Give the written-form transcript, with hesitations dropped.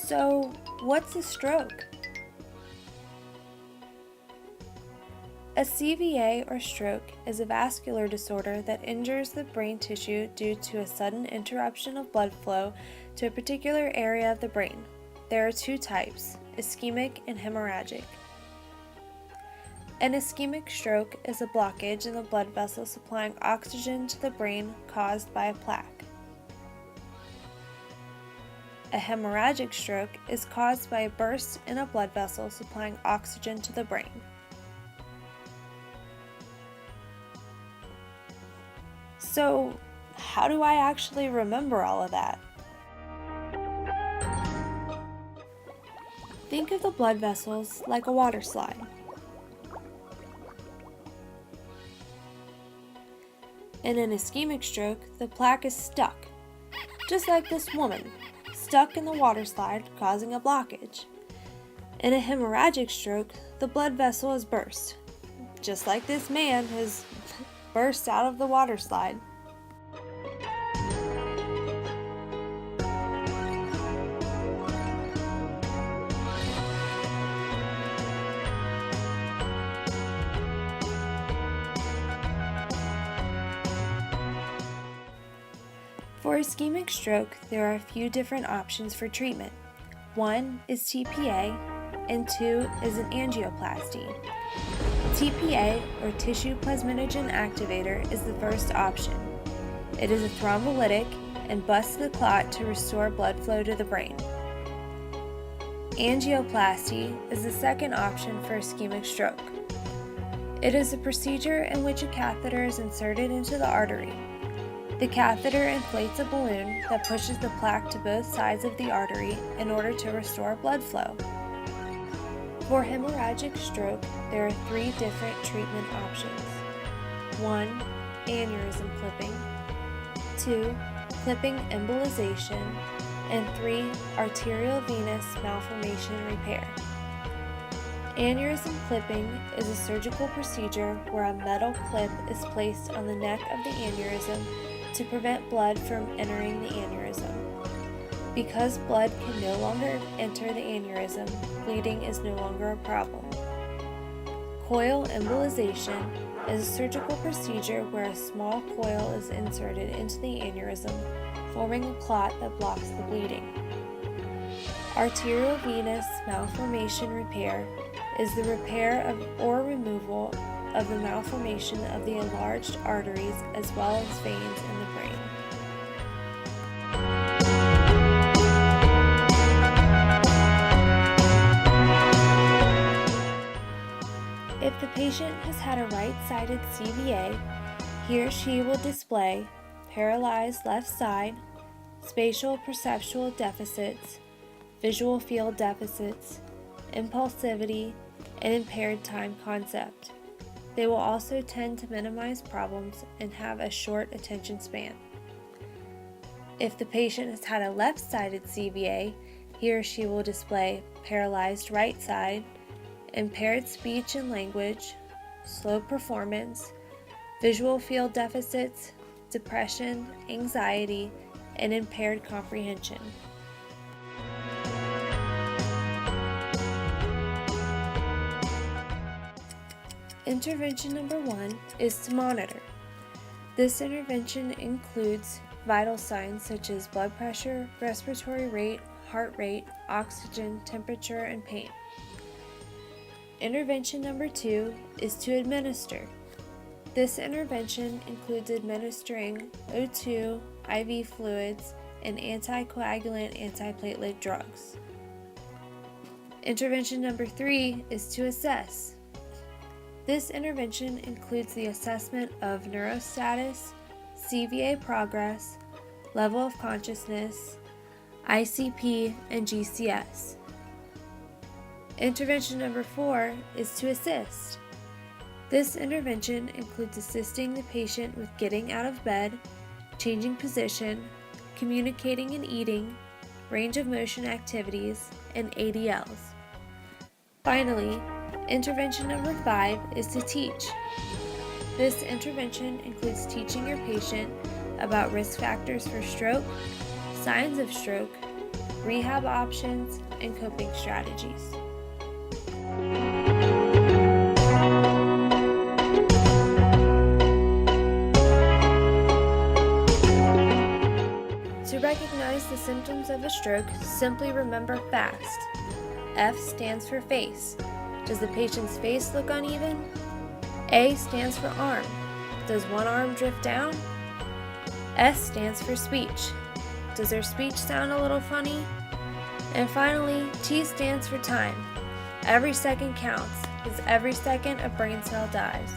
So, what's a stroke? A CVA or stroke is a vascular disorder that injures the brain tissue due to a sudden interruption of blood flow to a particular area of the brain. There are two types, ischemic and hemorrhagic. An ischemic stroke is a blockage in the blood vessel supplying oxygen to the brain caused by a plaque. A hemorrhagic stroke is caused by a burst in a blood vessel supplying oxygen to the brain. So, how do I actually remember all of that? Think of the blood vessels like a water slide. In an ischemic stroke, the plaque is stuck, just like this woman, stuck in the water slide, causing a blockage. In a hemorrhagic stroke, the blood vessel is burst, just like this man has burst out of the water slide. For ischemic stroke, there are a few different options for treatment. One is TPA, and two is an angioplasty. TPA, or tissue plasminogen activator, is the first option. It is a thrombolytic and busts the clot to restore blood flow to the brain. Angioplasty is the second option for ischemic stroke. It is a procedure in which a catheter is inserted into the artery. The catheter inflates a balloon that pushes the plaque to both sides of the artery in order to restore blood flow. For hemorrhagic stroke, there are three different treatment options. 1. Aneurysm clipping. 2. Clipping embolization. And 3. Arteriovenous malformation repair. Aneurysm clipping is a surgical procedure where a metal clip is placed on the neck of the aneurysm to prevent blood from entering the aneurysm. Because blood can no longer enter the aneurysm, bleeding is no longer a problem. Coil embolization is a surgical procedure where a small coil is inserted into the aneurysm, forming a clot that blocks the bleeding. Arteriovenous malformation repair is the repair or removal of the malformation of the enlarged arteries as well as veins in the brain. If the patient has had a right-sided CVA, he or she will display paralyzed left side, spatial perceptual deficits, visual field deficits, impulsivity, and impaired time concept. They will also tend to minimize problems and have a short attention span. If the patient has had a left-sided CVA, he or she will display paralyzed right side, impaired speech and language, slow performance, visual field deficits, depression, anxiety, and impaired comprehension. Intervention number 1 is to monitor. This intervention includes vital signs such as blood pressure, respiratory rate, heart rate, oxygen, temperature, and pain. Intervention number 2 is to administer. This intervention includes administering O2, IV fluids, and anticoagulant antiplatelet drugs. Intervention number 3 is to assess. This intervention includes the assessment of neurostatus, CVA progress, level of consciousness, ICP, and GCS. Intervention number 4 is to assist. This intervention includes assisting the patient with getting out of bed, changing position, communicating and eating, range of motion activities, and ADLs. Finally, intervention number 5 is to teach. This intervention includes teaching your patient about risk factors for stroke, signs of stroke, rehab options, and coping strategies. To recognize the symptoms of a stroke, simply remember FAST. F stands for face. Does the patient's face look uneven? A stands for arm. Does one arm drift down? S stands for speech. Does their speech sound a little funny? And finally, T stands for time. Every second counts, because every second a brain cell dies.